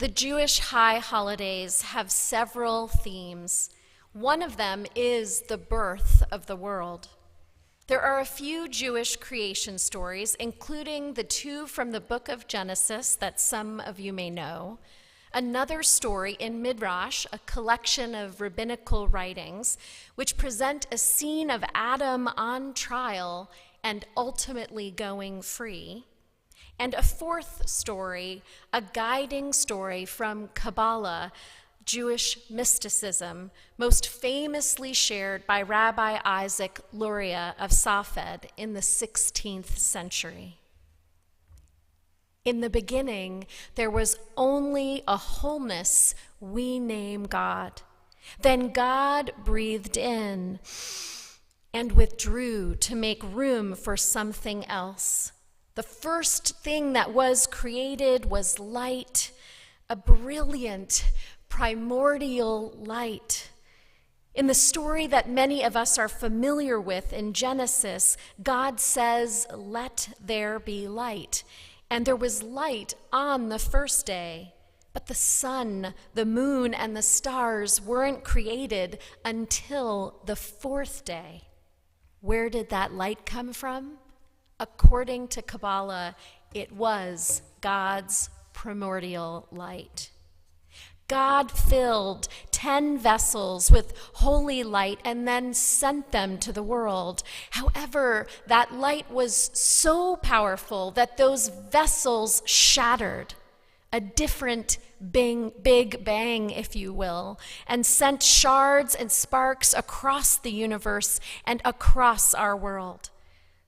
The Jewish high holidays have several themes. One of them is the birth of the world. There are a few Jewish creation stories, including the two from the book of Genesis that some of you may know, another story in Midrash, a collection of rabbinical writings, which present a scene of Adam on trial and ultimately going free, and a fourth story, a guiding story from Kabbalah, Jewish mysticism, most famously shared by Rabbi Isaac Luria of Safed in the 16th century. In the beginning, there was only a wholeness we name God. Then God breathed in and withdrew to make room for something else. The first thing that was created was light, a brilliant, primordial light. In the story that many of us are familiar with in Genesis, God says, "Let there be light." And there was light on the first day. But the sun, the moon, and the stars weren't created until the fourth day. Where did that light come from? According to Kabbalah, it was God's primordial light. God filled 10 vessels with holy light and then sent them to the world. However, that light was so powerful that those vessels shattered, a different big bang, if you will, and sent shards and sparks across the universe and across our world.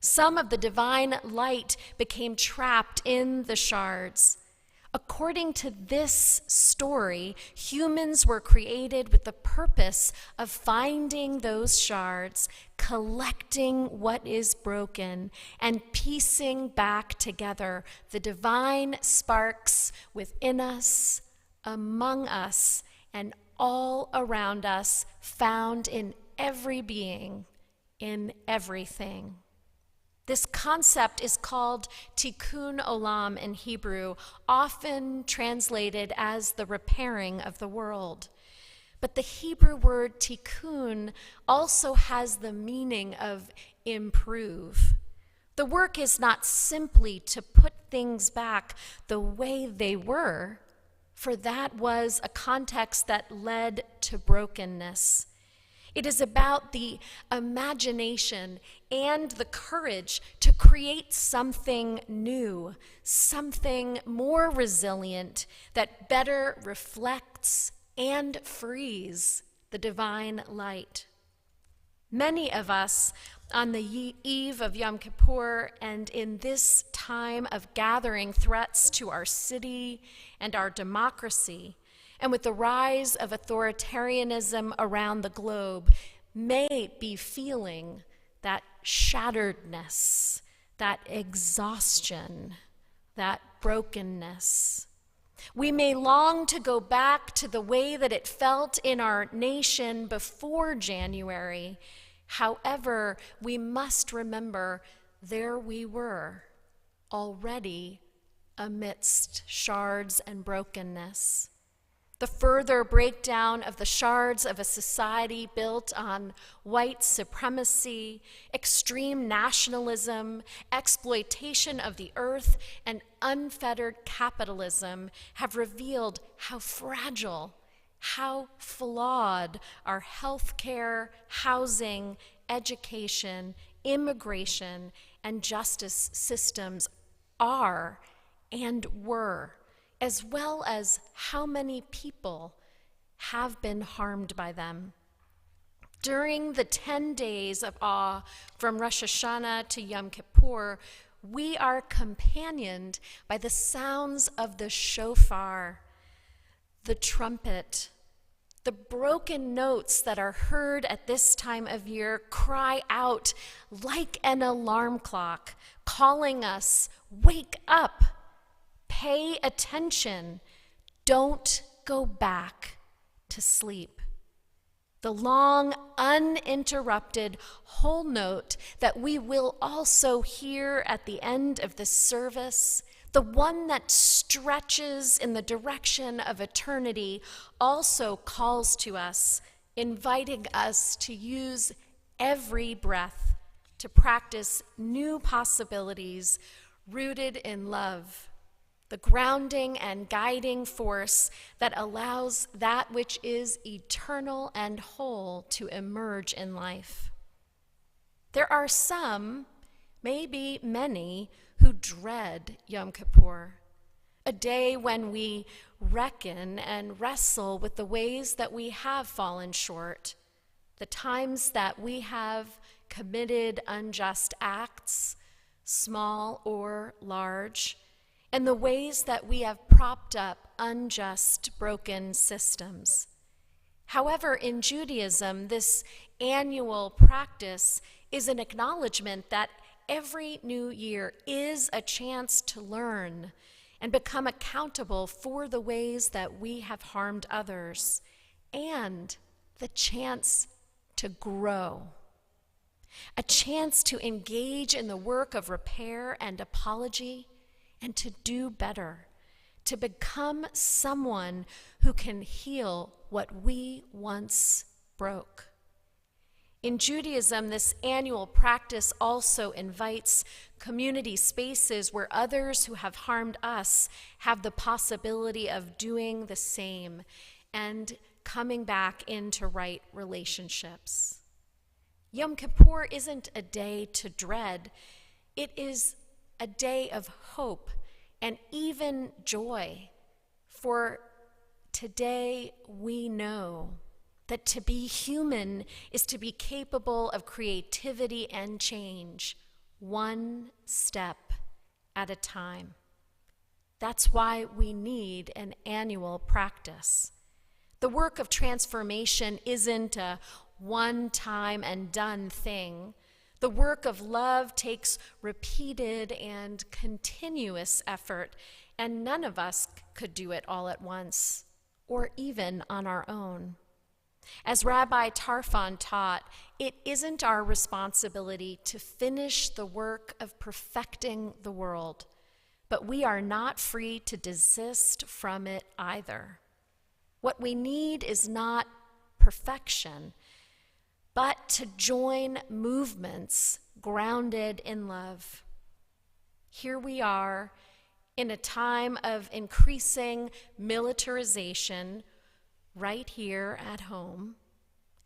Some of the divine light became trapped in the shards. According to this story, humans were created with the purpose of finding those shards, collecting what is broken, and piecing back together the divine sparks within us, among us, and all around us, found in every being, in everything. This concept is called tikkun olam in Hebrew, often translated as the repairing of the world. But the Hebrew word tikkun also has the meaning of improve. The work is not simply to put things back the way they were, for that was a context that led to brokenness. It is about the imagination and the courage to create something new, something more resilient that better reflects and frees the divine light. Many of us on the eve of Yom Kippur and in this time of gathering threats to our city and our democracy, and with the rise of authoritarianism around the globe, may be feeling that shatteredness, that exhaustion, that brokenness. We may long to go back to the way that it felt in our nation before January. However, we must remember there we were, already amidst shards and brokenness. The further breakdown of the shards of a society built on white supremacy, extreme nationalism, exploitation of the earth, and unfettered capitalism have revealed how fragile, how flawed our healthcare, housing, education, immigration, and justice systems are and were, as well as how many people have been harmed by them. During the 10 days of awe from Rosh Hashanah to Yom Kippur, we are companioned by the sounds of the shofar, the trumpet. The broken notes that are heard at this time of year cry out like an alarm clock, calling us, "Wake up! Pay attention. Don't go back to sleep." The long, uninterrupted whole note that we will also hear at the end of the service, the one that stretches in the direction of eternity, also calls to us, inviting us to use every breath to practice new possibilities rooted in love, the grounding and guiding force that allows that which is eternal and whole to emerge in life. There are some, maybe many, who dread Yom Kippur, a day when we reckon and wrestle with the ways that we have fallen short, the times that we have committed unjust acts, small or large, and the ways that we have propped up unjust, broken systems. However, in Judaism, this annual practice is an acknowledgement that every new year is a chance to learn and become accountable for the ways that we have harmed others, and the chance to grow, a chance to engage in the work of repair and apology, and to do better, to become someone who can heal what we once broke. In Judaism, this annual practice also invites community spaces where others who have harmed us have the possibility of doing the same and coming back into right relationships. Yom Kippur isn't a day to dread. It is a day of hope and even joy. For today we know that to be human is to be capable of creativity and change, one step at a time. That's why we need an annual practice. The work of transformation isn't a one-time and done thing. The work of love takes repeated and continuous effort, and none of us could do it all at once, or even on our own. As Rabbi Tarfon taught, it isn't our responsibility to finish the work of perfecting the world, but we are not free to desist from it either. What we need is not perfection, but to join movements grounded in love. Here we are in a time of increasing militarization, right here at home,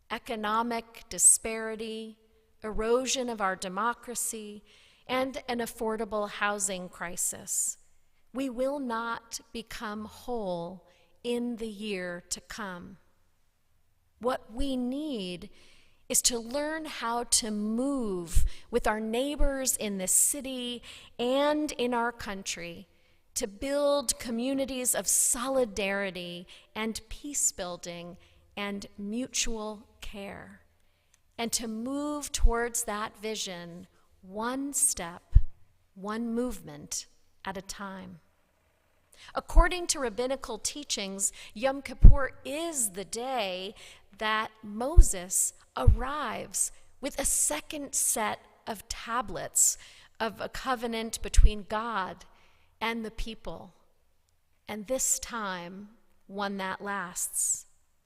economic disparity, erosion of our democracy, and an affordable housing crisis. We will not become whole in the year to come. What we need is to learn how to move with our neighbors in this city and in our country, to build communities of solidarity and peace building and mutual care, and to move towards that vision one step, one movement at a time. According to rabbinical teachings, Yom Kippur is the day that Moses arrives with a second set of tablets of a covenant between God and the people, and this time, one that lasts.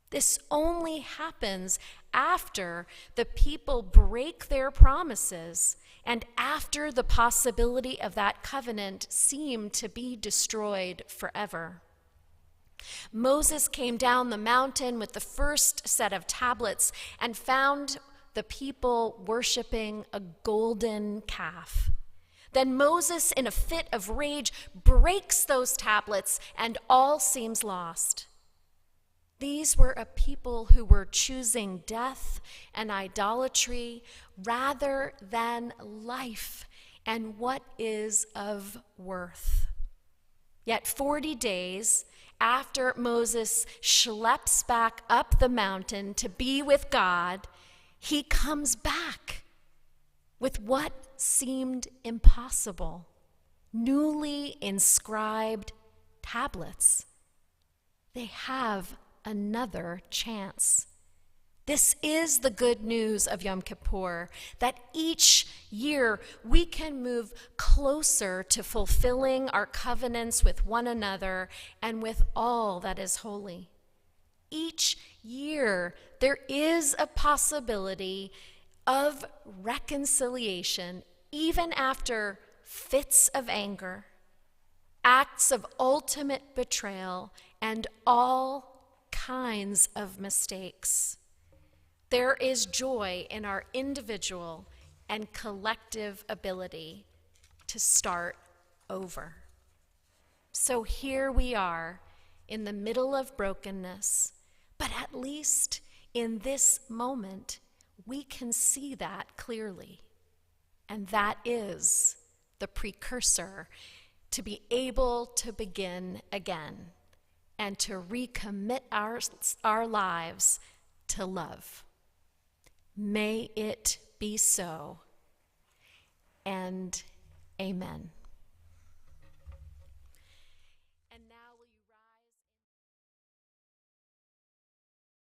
This only happens after the people break their promises and after the possibility of that covenant seemed to be destroyed forever. Moses came down the mountain with the first set of tablets and found the people worshiping a golden calf. Then Moses, in a fit of rage, breaks those tablets, and all seems lost. These were a people who were choosing death and idolatry rather than life and what is of worth. Yet 40 days after Moses schleps back up the mountain to be with God, he comes back with what seemed impossible: newly inscribed tablets. They have another chance. This is the good news of Yom Kippur, that each year we can move closer to fulfilling our covenants with one another and with all that is holy. Each year there is a possibility of reconciliation, even after fits of anger, acts of ultimate betrayal, and all kinds of mistakes. There is joy in our individual and collective ability to start over. So here we are in the middle of brokenness, but at least in this moment, we can see that clearly. And that is the precursor to be able to begin again and to recommit our lives to love. May it be so, and amen.